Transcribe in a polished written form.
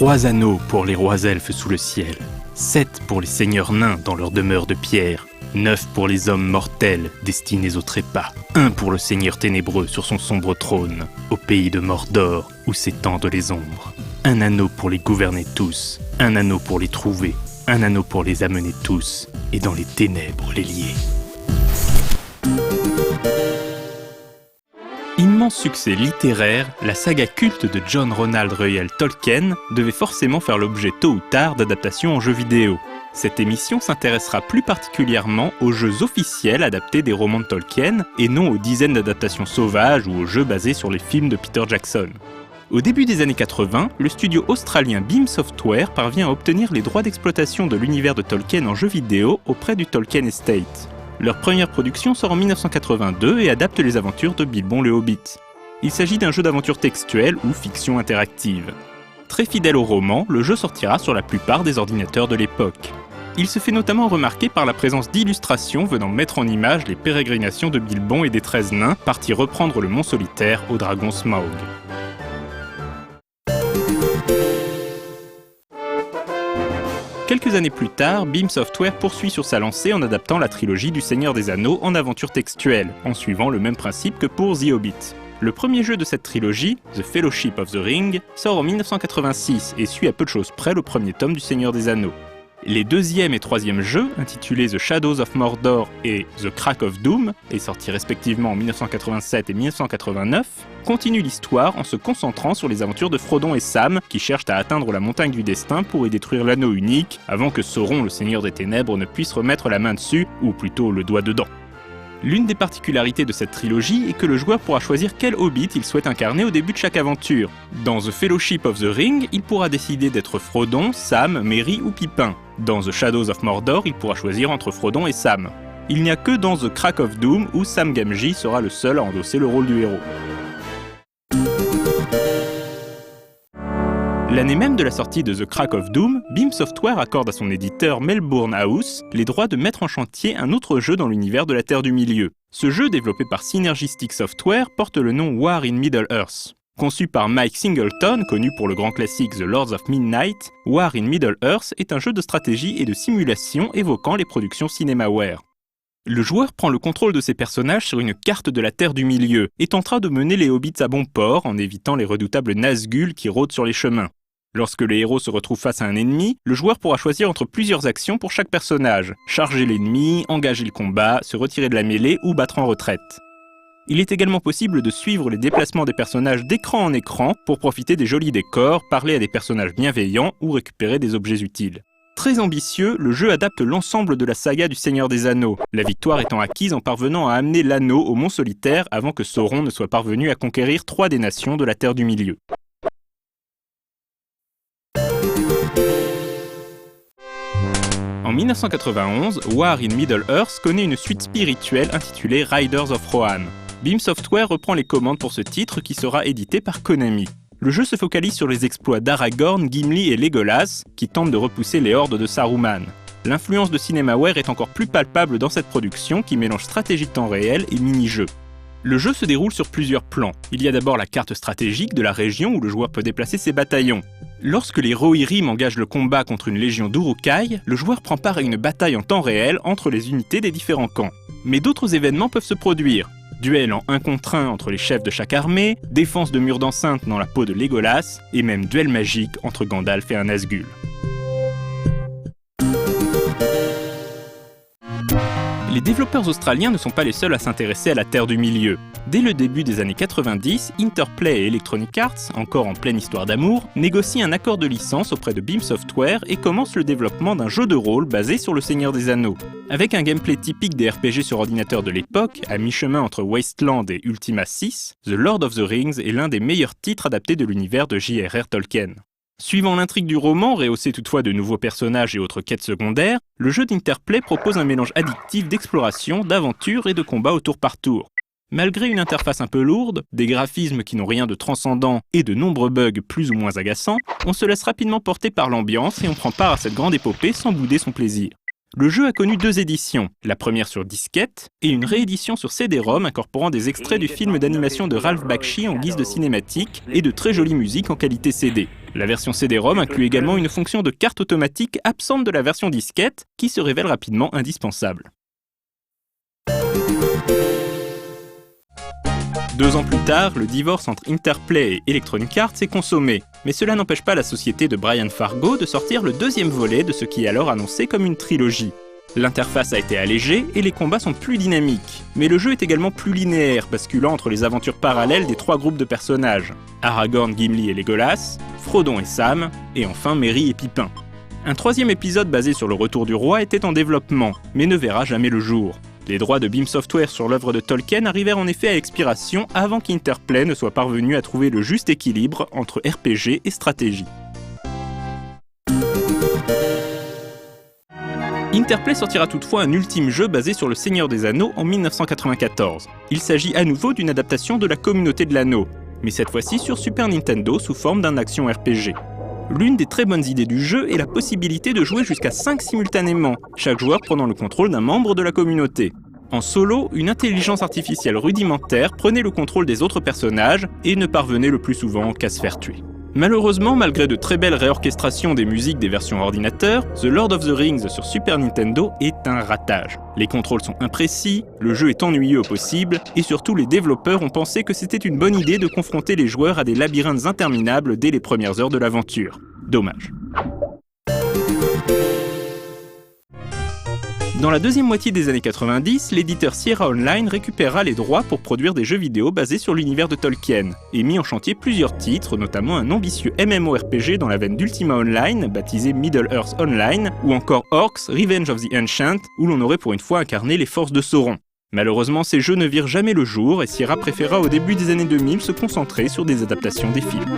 3 anneaux pour les rois elfes sous le ciel, 7 pour les seigneurs nains dans leur demeure de pierre, 9 pour les hommes mortels destinés au trépas, 1 pour le seigneur ténébreux sur son sombre trône, au pays de Mordor où s'étendent les ombres. 1 anneau pour les gouverner tous, 1 anneau pour les trouver, 1 anneau pour les amener tous, et dans les ténèbres les lier. Immense succès littéraire, la saga culte de John Ronald Reuel Tolkien devait forcément faire l'objet tôt ou tard d'adaptations en jeux vidéo. Cette émission s'intéressera plus particulièrement aux jeux officiels adaptés des romans de Tolkien et non aux dizaines d'adaptations sauvages ou aux jeux basés sur les films de Peter Jackson. Au début des années 80, le studio australien Beam Software parvient à obtenir les droits d'exploitation de l'univers de Tolkien en jeux vidéo auprès du Tolkien Estate. Leur première production sort en 1982 et adapte les aventures de Bilbon le Hobbit. Il s'agit d'un jeu d'aventure textuelle ou fiction interactive. Très fidèle au roman, le jeu sortira sur la plupart des ordinateurs de l'époque. Il se fait notamment remarquer par la présence d'illustrations venant mettre en image les pérégrinations de Bilbon et des 13 nains partis reprendre le mont solitaire au dragon Smaug. Quelques années plus tard, Beam Software poursuit sur sa lancée en adaptant la trilogie du Seigneur des Anneaux en aventure textuelle, en suivant le même principe que pour The Hobbit. Le premier jeu de cette trilogie, The Fellowship of the Ring, sort en 1986 et suit à peu de choses près le premier tome du Seigneur des Anneaux. Les deuxième et troisième jeux, intitulés The Shadows of Mordor et The Crack of Doom, et sortis respectivement en 1987 et 1989, continuent l'histoire en se concentrant sur les aventures de Frodon et Sam, qui cherchent à atteindre la montagne du destin pour y détruire l'anneau unique, avant que Sauron, le Seigneur des Ténèbres, ne puisse remettre la main dessus, ou plutôt le doigt dedans. L'une des particularités de cette trilogie est que le joueur pourra choisir quel hobbit il souhaite incarner au début de chaque aventure. Dans The Fellowship of the Ring, il pourra décider d'être Frodon, Sam, Merry ou Pippin. Dans The Shadows of Mordor, il pourra choisir entre Frodon et Sam. Il n'y a que dans The Crack of Doom où Sam Gamgee sera le seul à endosser le rôle du héros. L'année même de la sortie de The Crack of Doom, Beam Software accorde à son éditeur Melbourne House les droits de mettre en chantier un autre jeu dans l'univers de la Terre du Milieu. Ce jeu, développé par Synergistic Software, porte le nom War in Middle-earth. Conçu par Mike Singleton, connu pour le grand classique The Lords of Midnight, War in Middle-earth est un jeu de stratégie et de simulation évoquant les productions Cinemaware. Le joueur prend le contrôle de ses personnages sur une carte de la Terre du Milieu et tentera de mener les hobbits à bon port en évitant les redoutables Nazgûl qui rôdent sur les chemins. Lorsque les héros se retrouvent face à un ennemi, le joueur pourra choisir entre plusieurs actions pour chaque personnage. Charger l'ennemi, engager le combat, se retirer de la mêlée ou battre en retraite. Il est également possible de suivre les déplacements des personnages d'écran en écran pour profiter des jolis décors, parler à des personnages bienveillants ou récupérer des objets utiles. Très ambitieux, le jeu adapte l'ensemble de la saga du Seigneur des Anneaux, la victoire étant acquise en parvenant à amener l'anneau au mont solitaire avant que Sauron ne soit parvenu à conquérir 3 des nations de la Terre du Milieu. En 1991, War in Middle-earth connaît une suite spirituelle intitulée Riders of Rohan. Beam Software reprend les commandes pour ce titre qui sera édité par Konami. Le jeu se focalise sur les exploits d'Aragorn, Gimli et Legolas, qui tentent de repousser les hordes de Saruman. L'influence de Cinemaware est encore plus palpable dans cette production qui mélange stratégie de temps réel et mini-jeux. Le jeu se déroule sur plusieurs plans. Il y a d'abord la carte stratégique de la région où le joueur peut déplacer ses bataillons. Lorsque les Rohirrim engagent le combat contre une légion d'Uruk-hai, le joueur prend part à une bataille en temps réel entre les unités des différents camps. Mais d'autres événements peuvent se produire. Duel en 1 contre 1 entre les chefs de chaque armée, défense de murs d'enceinte dans la peau de Legolas, et même duel magique entre Gandalf et un Nazgûl. Les développeurs australiens ne sont pas les seuls à s'intéresser à la Terre du Milieu. Dès le début des années 90, Interplay et Electronic Arts, encore en pleine histoire d'amour, négocient un accord de licence auprès de Beam Software et commencent le développement d'un jeu de rôle basé sur le Seigneur des Anneaux. Avec un gameplay typique des RPG sur ordinateur de l'époque, à mi-chemin entre Wasteland et Ultima 6, The Lord of the Rings est l'un des meilleurs titres adaptés de l'univers de J.R.R. Tolkien. Suivant l'intrigue du roman, rehaussé toutefois de nouveaux personnages et autres quêtes secondaires, le jeu d'Interplay propose un mélange addictif d'exploration, d'aventure et de combat au tour par tour. Malgré une interface un peu lourde, des graphismes qui n'ont rien de transcendant et de nombreux bugs plus ou moins agaçants, on se laisse rapidement porter par l'ambiance et on prend part à cette grande épopée sans bouder son plaisir. Le jeu a connu 2 éditions, la première sur disquette et une réédition sur CD-ROM incorporant des extraits du film d'animation de Ralph Bakshi en guise de cinématique et de très jolie musique en qualité CD. La version CD-ROM inclut également une fonction de carte automatique absente de la version disquette qui se révèle rapidement indispensable. 2 ans plus tard, le divorce entre Interplay et Electronic Arts est consommé, mais cela n'empêche pas la société de Brian Fargo de sortir le 2e volet de ce qui est alors annoncé comme une trilogie. L'interface a été allégée et les combats sont plus dynamiques, mais le jeu est également plus linéaire, basculant entre les aventures parallèles des 3 groupes de personnages, Aragorn, Gimli et Legolas, Frodon et Sam, et enfin Merry et Pippin. Un 3e épisode basé sur le retour du roi était en développement, mais ne verra jamais le jour. Les droits de Beam Software sur l'œuvre de Tolkien arrivèrent en effet à expiration avant qu'Interplay ne soit parvenu à trouver le juste équilibre entre RPG et stratégie. Interplay sortira toutefois un ultime jeu basé sur le Seigneur des Anneaux en 1994. Il s'agit à nouveau d'une adaptation de la Communauté de l'Anneau, mais cette fois-ci sur Super Nintendo sous forme d'un action RPG. L'une des très bonnes idées du jeu est la possibilité de jouer jusqu'à 5 simultanément, chaque joueur prenant le contrôle d'un membre de la communauté. En solo, une intelligence artificielle rudimentaire prenait le contrôle des autres personnages et ne parvenait le plus souvent qu'à se faire tuer. Malheureusement, malgré de très belles réorchestrations des musiques des versions ordinateur, The Lord of the Rings sur Super Nintendo est un ratage. Les contrôles sont imprécis, le jeu est ennuyeux au possible, et surtout les développeurs ont pensé que c'était une bonne idée de confronter les joueurs à des labyrinthes interminables dès les premières heures de l'aventure. Dommage. Dans la deuxième moitié des années 90, l'éditeur Sierra Online récupéra les droits pour produire des jeux vidéo basés sur l'univers de Tolkien, et mit en chantier plusieurs titres, notamment un ambitieux MMORPG dans la veine d'Ultima Online, baptisé Middle-earth Online, ou encore Orcs Revenge of the Ancient, où l'on aurait pour une fois incarné les forces de Sauron. Malheureusement, ces jeux ne virent jamais le jour, et Sierra préféra au début des années 2000 se concentrer sur des adaptations des films.